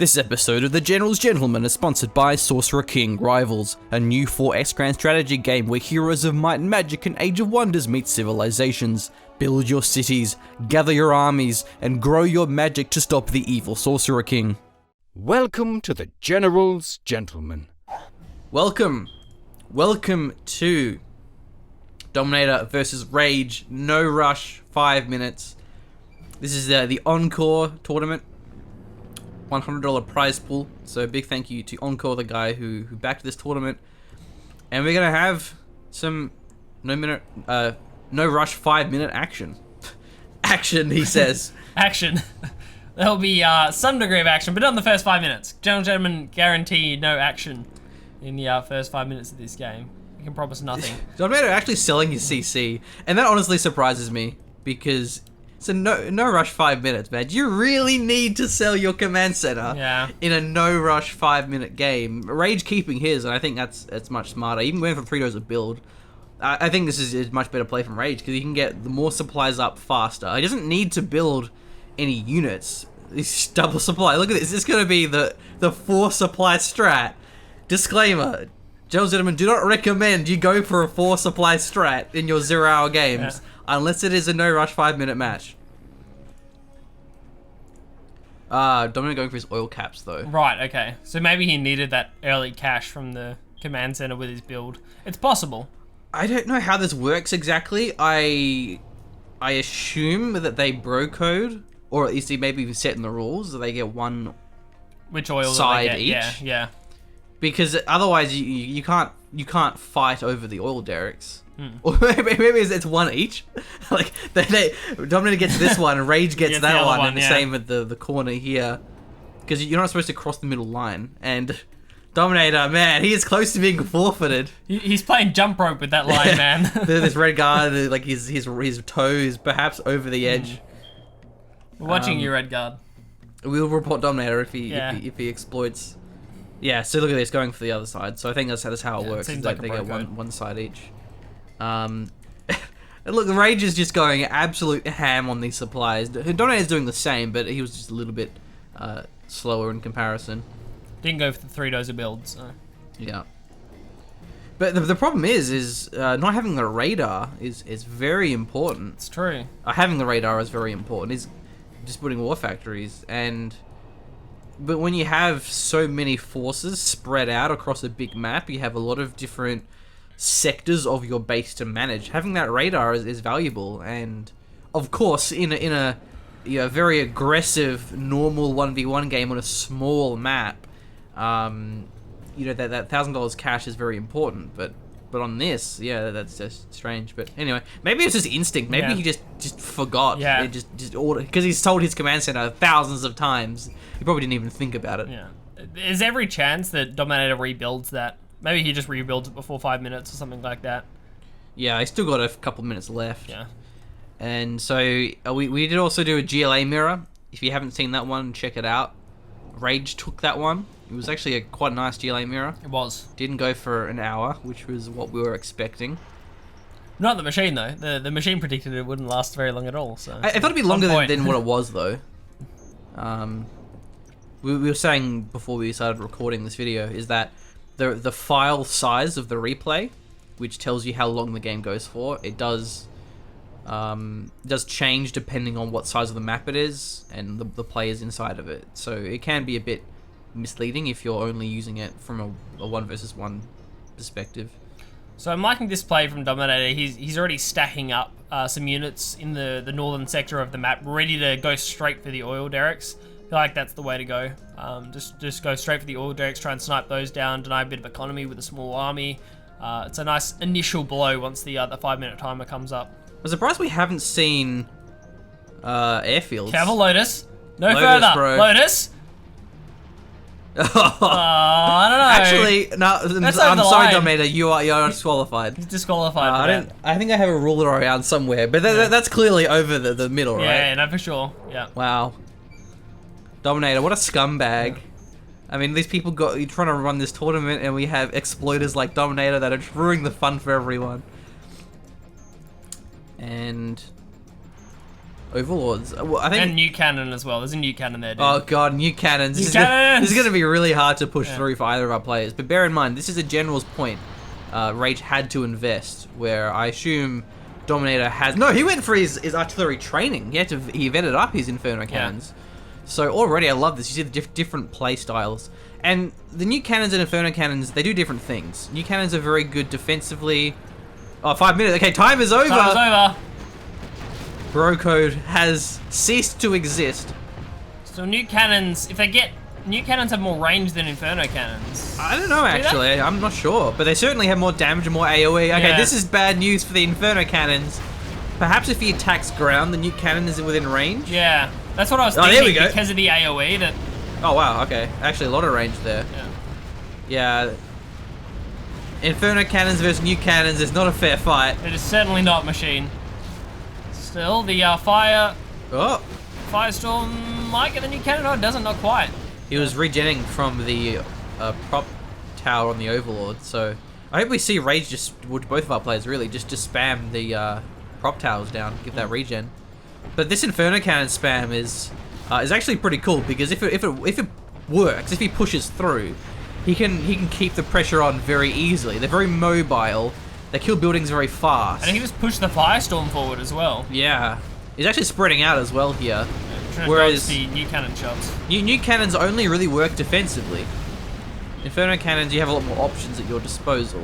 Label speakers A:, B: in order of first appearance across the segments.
A: This episode of The General's Gentleman is sponsored by Sorcerer King Rivals, a new 4X grand strategy game where heroes of might and magic and Age of Wonders meet civilizations. Build your cities, gather your armies, and grow your magic to stop the evil Sorcerer King.
B: Welcome to The General's Gentleman.
A: Welcome to Dominator versus Rage, no rush, 5 minutes. This is the Encore tournament. $100 prize pool. So big thank you to Encore, the guy who backed this tournament. And we're gonna have some no rush 5 minute action. Action, he says.
C: Action. There'll be some degree of action, but not in the first 5 minutes. Gentlemen guarantee no action in the first 5 minutes of this game. We can promise nothing.
A: Dominator actually selling his CC, and that honestly surprises me because it's a no rush 5 minutes, man. You really need to sell your command center in a no rush 5 minute game. Rage keeping his, and I think that's much smarter. Even going for 3 doses of build, I think this is a much better play from Rage because he can get the more supplies up faster. He doesn't need to build any units. He's double supply. Look at this. This is going to be the 4 supply strat. Disclaimer. Gentlemen, do not recommend you go for a 4 supply strat in your 0 hour games. Unless it is a no-rush 5 minute match. Dominator going for his oil caps, though.
C: Right, okay. So maybe he needed that early cash from the command center with his build. It's possible.
A: I don't know how this works exactly. I assume that they bro code, or at least they maybe even set in the rules, that they get one
C: Which oil
A: side
C: do they get?
A: each.
C: Yeah.
A: Because otherwise you can't fight over the oil derricks. Or maybe it's one each. Like Dominator gets this one and Rage gets that one, and the same at the corner here. Because you're not supposed to cross the middle line. And Dominator, man, he is close to being forfeited.
C: He's playing jump rope with that line, man.
A: This red guard, like his toe is perhaps over the edge.
C: We're watching you, Red Guard.
A: We'll report Dominator if he exploits. Yeah, so look at this, going for the other side. So I think that's how it works.
C: Seems
A: like
C: like
A: they
C: a
A: get
C: bro
A: one side each. And look, the Rage is just going absolute ham on these supplies. Dominator's doing the same, but he was just a little bit slower in comparison.
C: Didn't go for the 3 dozer build, so.
A: Yeah. But the problem is not having the radar is very important.
C: It's true.
A: Having the radar is very important. Is just putting war factories But when you have so many forces spread out across a big map, you have a lot of different sectors of your base to manage. Having that radar is valuable, and of course, in a very aggressive normal 1v1 game on a small map, that $1,000 cash is very important. But on this, that's just strange. But anyway, maybe it's just instinct. Maybe he just forgot.
C: Yeah.
A: Just ordered because he's told his command center thousands of times. He probably didn't even think about it.
C: Yeah. There's every chance that Dominator rebuilds that. Maybe he just rebuilds it before 5 minutes or something like that.
A: Yeah, I still got a couple minutes left.
C: Yeah.
A: And so we did also do a GLA mirror. If you haven't seen that one, check it out. Rage took that one. It was actually a quite nice GLA mirror.
C: It was.
A: Didn't go for an hour, which was what we were expecting.
C: Not the machine, though. The machine predicted it wouldn't last very long at all. So
A: I thought it'd be longer than what it was, though. We were saying before we started recording this video is that the file size of the replay, which tells you how long the game goes for, it does change depending on what size of the map it is and the players inside of it. So it can be a bit misleading if you're only using it from a 1 versus 1 perspective.
C: So I'm liking this play from Dominator. He's already stacking up some units in the northern sector of the map, ready to go straight for the oil derricks. I feel like that's the way to go. Just go straight for the oil derricks, try and snipe those down, deny a bit of economy with a small army. It's a nice initial blow once the 5 minute timer comes up.
A: I'm surprised we haven't seen airfields.
C: Careful, Lotus. No
A: Lotus,
C: further.
A: bro.
C: Lotus. I don't know.
A: Actually, no. I'm sorry, Dominator. You're disqualified.
C: He's disqualified. For that.
A: I think I have a ruler around somewhere, but that's clearly over the middle, right?
C: Yeah, no, for sure. Yeah.
A: Wow. Dominator, what a scumbag. I mean, these people you're trying to run this tournament, and we have exploiters like Dominator that are just ruining the fun for everyone. And Overlords. Well, I think.
C: And new cannon as well. There's a new cannon there, dude.
A: Oh god, new cannons. This is going to be really hard to push through for either of our players. But bear in mind, this is a general's point. Rage had to invest, where I assume Dominator has... No, he went for his artillery training. He vetted up his Inferno cannons. So already I love this. You see the different play styles. And the new cannons and Inferno cannons, they do different things. New cannons are very good defensively. Oh, 5 minutes. Okay, time is over.
C: Time is over.
A: Bro code has ceased to exist.
C: So new cannons, if they get... New cannons have more range than Inferno cannons.
A: I don't know, actually. I'm not sure. But they certainly have more damage and more AoE. Okay, this is bad news for the Inferno cannons. Perhaps if he attacks ground, the new cannon is within range?
C: Yeah. That's what I was thinking,
A: there we go.
C: because of the AoE that...
A: Oh, wow, okay. Actually, a lot of range there. Yeah. Inferno cannons versus new cannons is not a fair fight.
C: It is certainly not, Machine. Still, the fire...
A: Oh.
C: Firestorm might get the new cannon. No, it doesn't, not quite.
A: He was regenning from the prop tower on the Overlord, so... I hope we see Rage just... Well, both of our players, really, just spam the prop towers down, give that regen. But this Inferno Cannon spam is actually pretty cool, because if it works, if he pushes through, he can keep the pressure on very easily. They're very mobile. They kill buildings very fast.
C: And he can just push the Firestorm forward as well.
A: Yeah. He's actually spreading out as well here.
C: Whereas the new cannon shots.
A: New cannons only really work defensively. Inferno cannons, you have a lot more options at your disposal.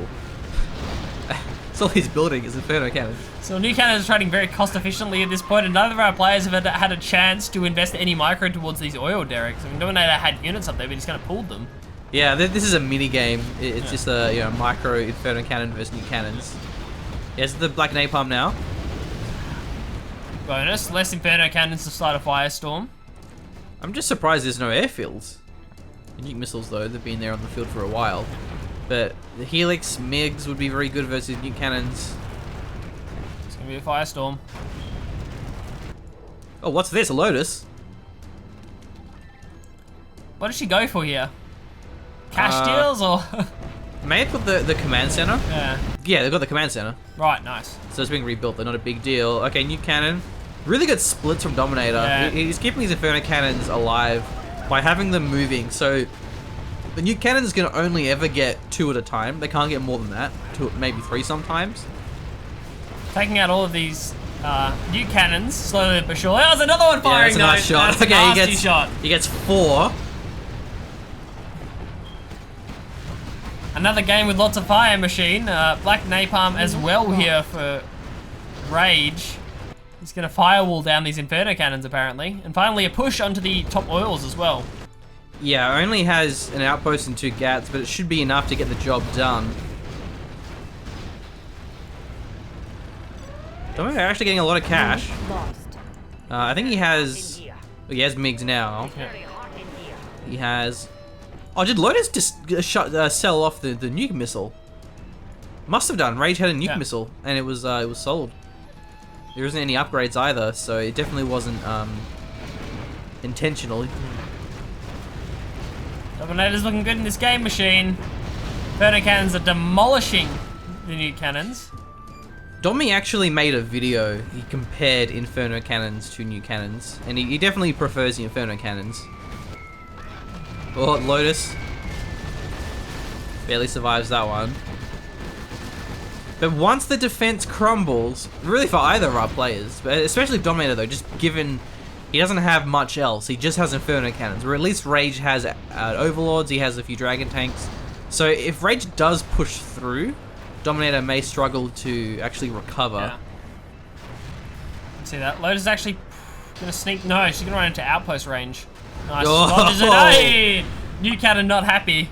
A: That's all he's building is Inferno cannons.
C: So new cannons are trading very cost efficiently at this point, and none of our players have had a chance to invest any micro towards these oil derricks. I mean, Dominator had units up there, but he's kind of pulled them.
A: Yeah, this is a mini game. It's just a micro Inferno cannon versus new cannons. Yes, the Black Napalm now.
C: Bonus, less Inferno cannons to start a Firestorm.
A: I'm just surprised there's no airfields. Nuke missiles though, they've been there on the field for a while. But the Helix, MiGs would be very good versus nuke cannons.
C: It's gonna be a Firestorm.
A: Oh, what's this? A Lotus?
C: What does she go for here? Cash deals or?
A: May have put the command center. Yeah, they've got the command center.
C: Right, nice.
A: So it's being rebuilt. They're not a big deal. Okay, nuke cannon. Really good splits from Dominator.
C: Yeah.
A: He's keeping his Inferno cannons alive by having them moving. So the nuke cannon is going to only ever get 2 at a time. They can't get more than that. 2, maybe 3 sometimes.
C: Taking out all of these nuke cannons slowly but surely. Oh, there's another one firing.
A: Yeah, that's a nice shot.
C: That's a nasty shot.
A: He gets 4.
C: Another game with lots of fire, Machine. Black Napalm as well here for Rage. He's going to firewall down these Inferno cannons, apparently. And finally, a push onto the top oils as well.
A: Yeah, only has an outpost and 2 GATs, but it should be enough to get the job done. Dominator actually getting a lot of cash. I think he has MiGs now.
C: Yeah.
A: He has... Oh, did Lotus just sell off the nuke missile? Must have done. Rage had a nuke missile, and it was sold. There isn't any upgrades either, so it definitely wasn't intentional.
C: Dominator's looking good in this game, Machine. Inferno cannons are demolishing the nuke cannons.
A: Domi actually made a video. He compared Inferno cannons to nuke cannons, and he definitely prefers the Inferno cannons. Oh, Lotus barely survives that one. But once the defense crumbles, really for either of our players, but especially Dominator though, just given he doesn't have much else, he just has Inferno cannons, or at least Rage has Overlords, he has a few Dragon tanks. So if Rage does push through, Dominator may struggle to actually recover.
C: Yeah. See that? Lotus is actually gonna sneak. No, she's gonna run into outpost range. Nice. Hey! New cannon not happy.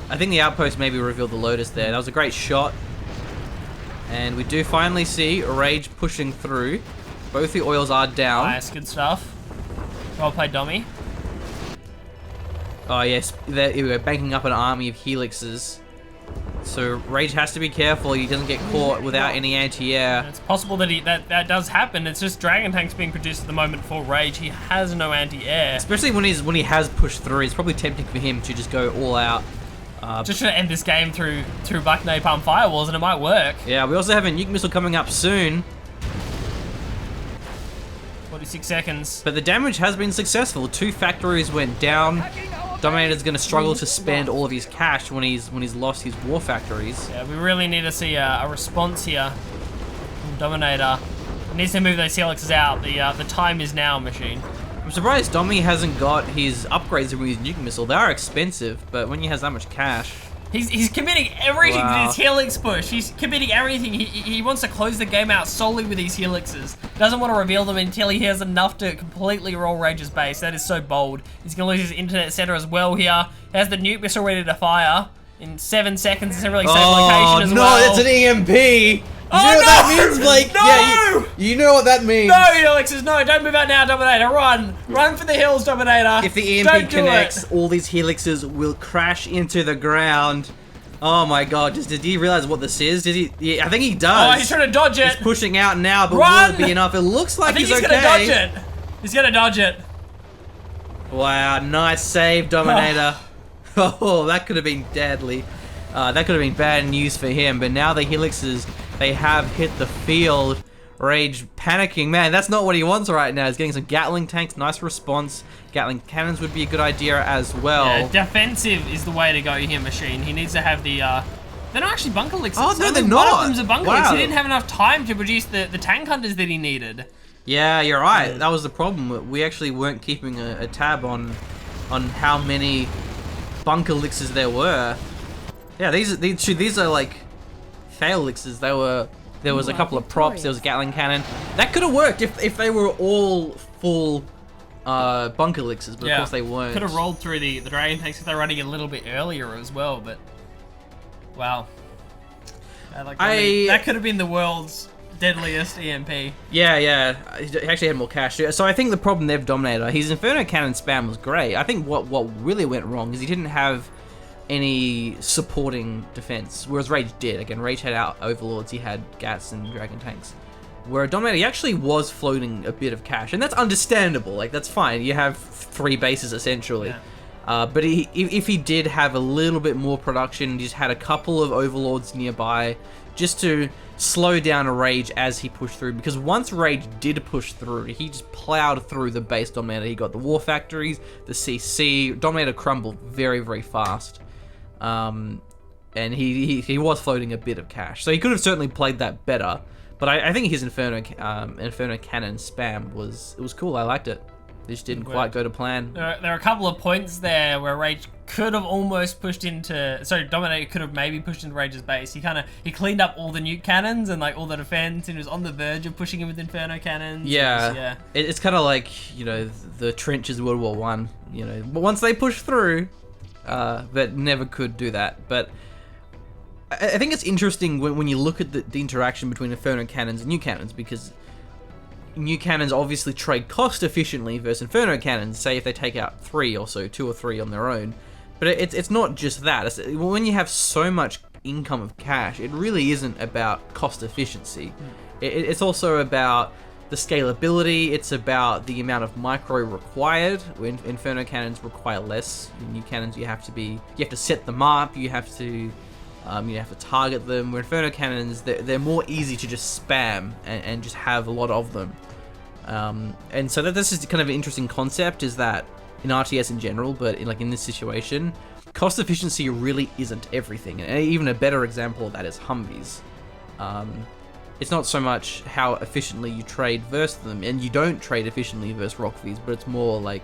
A: I think the outpost maybe revealed the Lotus there. That was a great shot. And we do finally see Rage pushing through. Both the oils are down.
C: Nice, good stuff. Well played, Dommy.
A: Oh yes, we're banking up an army of Helixes. So Rage has to be careful he doesn't get caught without any anti-air.
C: It's possible that that does happen. It's just Dragon tanks being produced at the moment for Rage. He has no anti-air.
A: Especially when he has pushed through, it's probably tempting for him to just go all out.
C: Just trying to end this game through Black Napalm firewalls, and it might work.
A: Yeah, we also have a nuke missile coming up soon.
C: 46 seconds.
A: But the damage has been successful. 2 factories went down. Dominator's going to struggle to spend all of his cash when he's lost his war factories.
C: Yeah, we really need to see a response here from Dominator. He needs to move those helixes out. The time is now, machine.
A: I'm surprised Domi hasn't got his upgrades with his nuke missile. They are expensive, but when he has that much cash...
C: He's committing everything to this helix push. He's committing everything. He wants to close the game out solely with these helixes. Doesn't want to reveal them until he has enough to completely roll Rage's base. That is so bold. He's going to lose his internet center as well here. He has the nuke missile ready to fire. In 7 seconds, it's a really safe location as well.
A: No, that's an EMP! You know what that means, Blake?
C: No!
A: Yeah, you know what that means.
C: No, helixes, no, don't move out now, Dominator. Run! Run for the hills, Dominator.
A: If the EMP connects, all these helixes will crash into the ground. Oh my god, did he realize what this is? I think he does.
C: Oh, he's trying to dodge it.
A: He's pushing out now, but
C: Run!
A: will it be enough? It looks like he's okay.
C: I think he's gonna dodge it. He's gonna dodge it.
A: Wow, nice save, Dominator. Oh, that could have been deadly. That could have been bad news for him, but now the helixes, they have hit the field. Rage panicking. Man, that's not what he wants right now. He's getting some Gatling tanks, nice response. Gatling cannons would be a good idea as well.
C: Yeah, defensive is the way to go here, Machine. He needs to have the, they're not actually bunker elixirs.
A: Oh, no, they're not.
C: One of them's a bunker elixir. He didn't have enough time to produce the tank hunters that he needed.
A: Yeah, you're right. That was the problem. We actually weren't keeping a tab on how many bunker elixirs there were. Yeah, these are like fail elixirs. There was a couple of props. There was a Gatling cannon. That could have worked if they were all full bunker elixirs, but of course they weren't.
C: Could have rolled through the dragon tanks if they're running a little bit earlier as well. But wow, that could have been the world's deadliest EMP.
A: Yeah, he actually had more cash. So I think the problem there with Dominator, his Inferno Cannon spam was great. I think what really went wrong is he didn't have any supporting defense, whereas Rage did. Again, Rage had out Overlords, he had Gats and Dragon Tanks. Where Dominator, he actually was floating a bit of cash, and that's understandable. Like, that's fine. You have 3 bases essentially. Yeah. But if he did have a little bit more production, just had a couple of Overlords nearby, just to slow down a Rage as he pushed through. Because once Rage did push through, he just plowed through the base Dominator. He got the War Factories, the CC. Dominator crumbled very, very fast. And he was floating a bit of cash, so he could have certainly played that better. But I think his Inferno Cannon spam was cool. I liked it. It just didn't quite go to plan.
C: There are a couple of points there where Rage could have almost pushed into. Sorry, Dominator could have maybe pushed into Rage's base. He cleaned up all the nuke cannons and like all the defense, and he was on the verge of pushing him with Inferno cannons.
A: Yeah, it's kind of like, you know, the trenches of World War One. You know, but once they push through. But never could do that. But I think it's interesting when you look at the interaction between Inferno Cannons and New Cannons, because New Cannons obviously trade cost efficiently versus Inferno Cannons, say if they take out 3 or so, 2 or 3 on their own. But it's not just that. When you have so much income of cash, it really isn't about cost efficiency. It's also about the scalability. It's about the amount of micro required. When Inferno Cannons require less. In New Cannons, you have to set them up. You have to target them. Where Inferno Cannons, they're more easy to just spam and just have a lot of them. And so this is kind of an interesting concept, is that in RTS in general, but in this situation, cost efficiency really isn't everything. And even a better example of that is Humvees. It's not so much how efficiently you trade versus them, and you don't trade efficiently versus Rockvies, but it's more like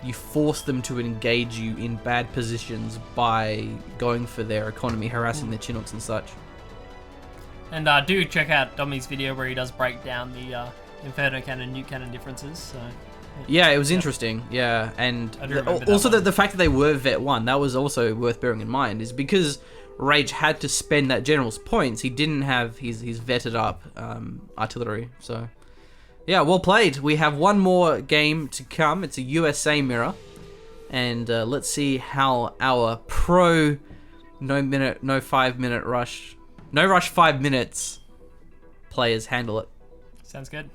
A: you force them to engage you in bad positions by going for their economy, harassing their Chinooks and such.
C: And do check out Domi's video where he does break down the Inferno Cannon, Nuke Cannon differences. So
A: yeah, it was interesting. Yeah, and also the fact that they were Vet 1, that was also worth bearing in mind, is because Rage had to spend that general's points. He didn't have his vetted up artillery. So yeah, well played. We have one more game to come. It's a USA mirror, and let's see how our pro no 5 minute rush, no rush 5 minutes players handle it.
C: Sounds good.